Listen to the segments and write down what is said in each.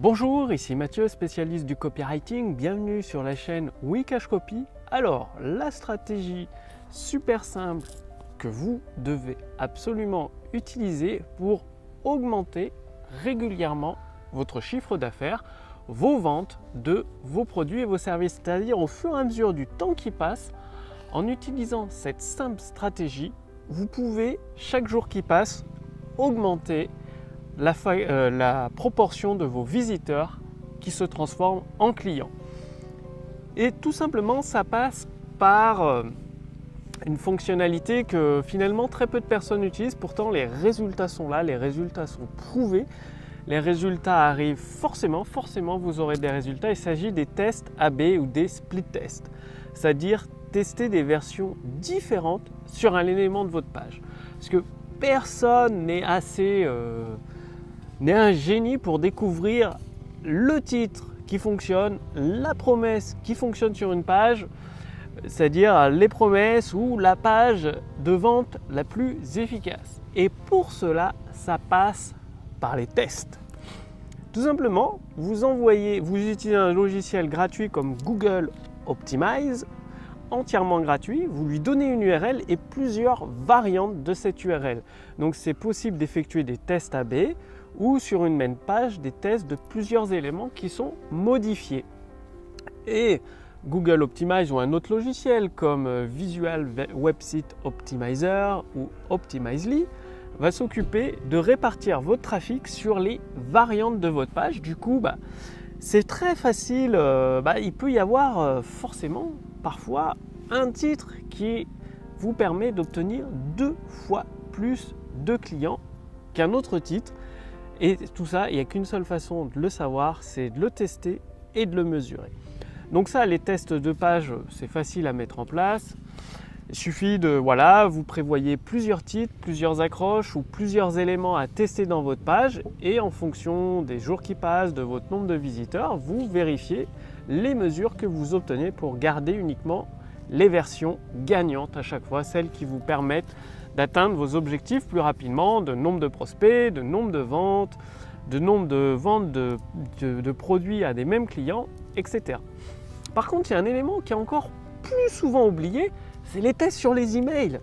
Bonjour, ici Mathieu, spécialiste du copywriting. Bienvenue sur la chaîne Wikashcopy. Alors, la stratégie super simple que vous devez absolument utiliser pour augmenter régulièrement votre chiffre d'affaires, vos ventes de vos produits et vos services. C'est-à-dire au fur et à mesure du temps qui passe, en utilisant cette simple stratégie, vous pouvez chaque jour qui passe augmenter la proportion de vos visiteurs qui se transforment en clients. Et tout simplement, ça passe par une fonctionnalité que finalement très peu de personnes utilisent. Pourtant, les résultats sont là, les résultats sont prouvés. Les résultats arrivent forcément, vous aurez des résultats. Il s'agit des tests AB ou des split tests, c'est-à-dire tester des versions différentes sur un élément de votre page. Parce que personne n'est un génie pour découvrir le titre qui fonctionne, la promesse qui fonctionne sur une page, c'est-à-dire les promesses ou la page de vente la plus efficace. Et pour cela, ça passe par les tests. Tout simplement, vous utilisez un logiciel gratuit comme Google Optimize, entièrement gratuit, vous lui donnez une URL et plusieurs variantes de cette URL. Donc c'est possible d'effectuer des tests AB ou sur une même page des tests de plusieurs éléments qui sont modifiés. Et Google Optimize ou un autre logiciel comme Visual Website Optimizer ou Optimizely va s'occuper de répartir votre trafic sur les variantes de votre page. Du coup, c'est très facile. Il peut y avoir forcément parfois un titre qui vous permet d'obtenir 2 fois plus de clients qu'un autre titre. Et tout ça, il n'y a qu'une seule façon de le savoir, c'est de le tester et de le mesurer. Donc ça, les tests de page, c'est facile à mettre en place. Il suffit vous prévoyez plusieurs titres, plusieurs accroches ou plusieurs éléments à tester dans votre page et en fonction des jours qui passent, de votre nombre de visiteurs, vous vérifiez les mesures que vous obtenez pour garder uniquement les versions gagnantes à chaque fois, celles qui vous permettent d'atteindre vos objectifs plus rapidement, de nombre de prospects, de nombre de ventes, de nombre de ventes de produits à des mêmes clients, etc. Par contre, il y a un élément qui est encore plus souvent oublié, c'est les tests sur les emails.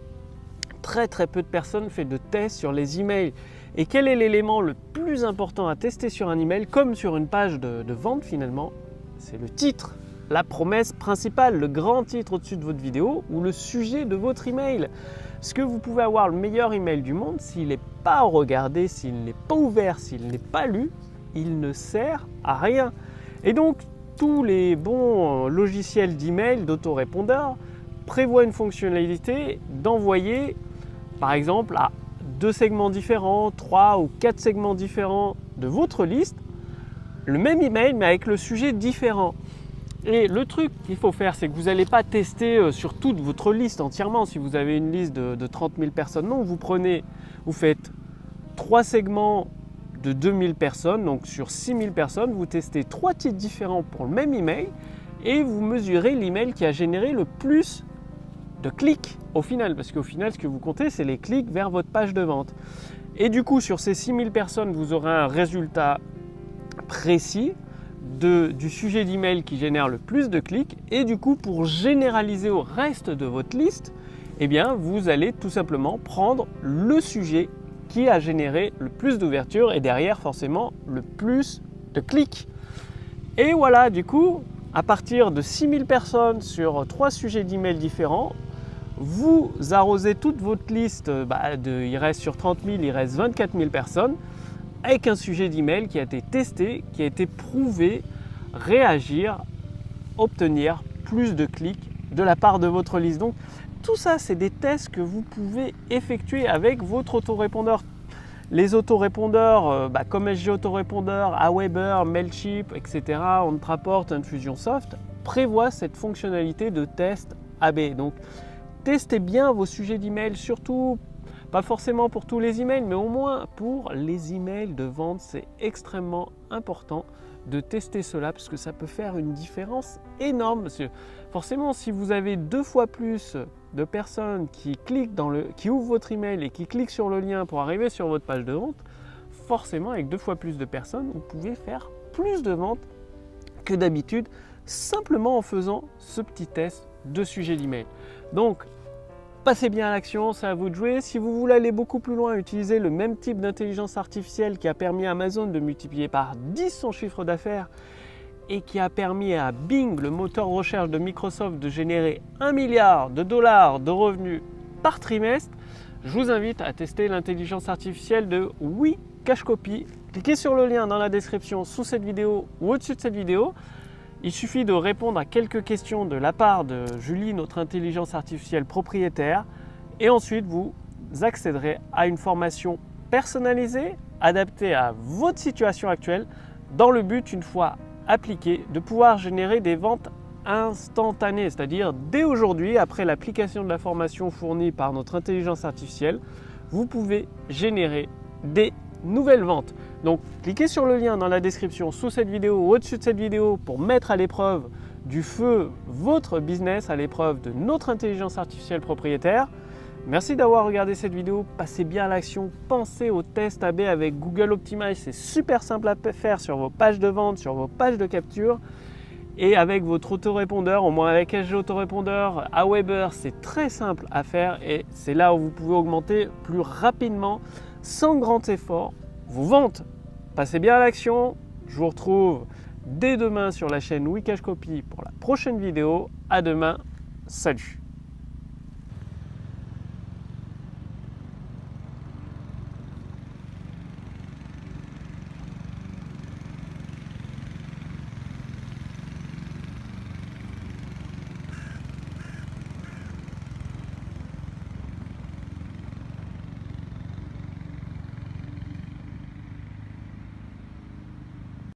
Très peu de personnes font de tests sur les emails. Et quel est l'élément le plus important à tester sur un email, comme sur une page de vente finalement? C'est le titre, la promesse principale, le grand titre au-dessus de votre vidéo ou le sujet de votre email. Parce que vous pouvez avoir le meilleur email du monde, s'il n'est pas regardé, s'il n'est pas ouvert, s'il n'est pas lu, il ne sert à rien. Et donc, tous les bons logiciels d'email, d'autorépondeurs, prévoient une fonctionnalité d'envoyer, par exemple, à 2 segments différents, 3 ou 4 segments différents de votre liste, le même email mais avec le sujet différent. Et le truc qu'il faut faire, c'est que vous n'allez pas tester sur toute votre liste entièrement. Si vous avez une liste de 30 000 personnes, non, vous faites 3 segments de 2000 personnes, donc sur 6000 personnes, vous testez 3 titres différents pour le même email et vous mesurez l'email qui a généré le plus de clics au final, parce qu'au final, ce que vous comptez, c'est les clics vers votre page de vente. Et du coup, sur ces 6000 personnes, vous aurez un résultat précis du sujet d'email qui génère le plus de clics. Et du coup, pour généraliser au reste de votre liste, vous allez tout simplement prendre le sujet qui a généré le plus d'ouverture et derrière forcément le plus de clics. Et voilà, du coup, à partir de 6000 personnes sur 3 sujets d'email différents, vous arrosez toute votre liste, il reste sur 30 000, il reste 24 000 personnes, avec un sujet d'email qui a été testé, qui a été prouvé, réagir, obtenir plus de clics de la part de votre liste. Donc tout ça, c'est des tests que vous pouvez effectuer avec votre autorépondeur. Les autorépondeurs comme SG Autorépondeur, Aweber, Mailchimp, etc., OnTraport, Infusionsoft prévoient cette fonctionnalité de test AB. Donc testez bien vos sujets d'email, surtout pas forcément pour tous les emails, mais au moins pour les emails de vente. C'est extrêmement important de tester cela parce que ça peut faire une différence énorme. Parce que forcément, si vous avez 2 fois plus de personnes qui ouvrent votre email et qui cliquent sur le lien pour arriver sur votre page de vente, forcément avec 2 fois plus de personnes, vous pouvez faire plus de ventes que d'habitude, simplement en faisant ce petit test de sujet d'email. Donc, passez bien à l'action, c'est à vous de jouer. Si vous voulez aller beaucoup plus loin, utiliser le même type d'intelligence artificielle qui a permis à Amazon de multiplier par 10 son chiffre d'affaires et qui a permis à Bing, le moteur de recherche de Microsoft, de générer 1 milliard de dollars de revenus par trimestre, je vous invite à tester l'intelligence artificielle de Wikashcopy. Cliquez sur le lien dans la description sous cette vidéo ou au-dessus de cette vidéo. Il suffit de répondre à quelques questions de la part de Julie, notre intelligence artificielle propriétaire, et ensuite vous accéderez à une formation personnalisée, adaptée à votre situation actuelle, dans le but, une fois appliquée, de pouvoir générer des ventes instantanées, c'est-à-dire dès aujourd'hui, après l'application de la formation fournie par notre intelligence artificielle, vous pouvez générer des nouvelles ventes. Donc cliquez sur le lien dans la description sous cette vidéo ou au-dessus de cette vidéo pour mettre à l'épreuve du feu votre business, à l'épreuve de notre intelligence artificielle propriétaire. Merci d'avoir regardé cette vidéo, passez bien à l'action, pensez au test AB avec Google Optimize, c'est super simple à faire sur vos pages de vente, sur vos pages de capture. Et avec votre autorépondeur, au moins avec SG Autorépondeur, Aweber, c'est très simple à faire et c'est là où vous pouvez augmenter plus rapidement, sans grand effort, vos ventes. Passez bien à l'action, je vous retrouve dès demain sur la chaîne Wikashcopy pour la prochaine vidéo. À demain, salut!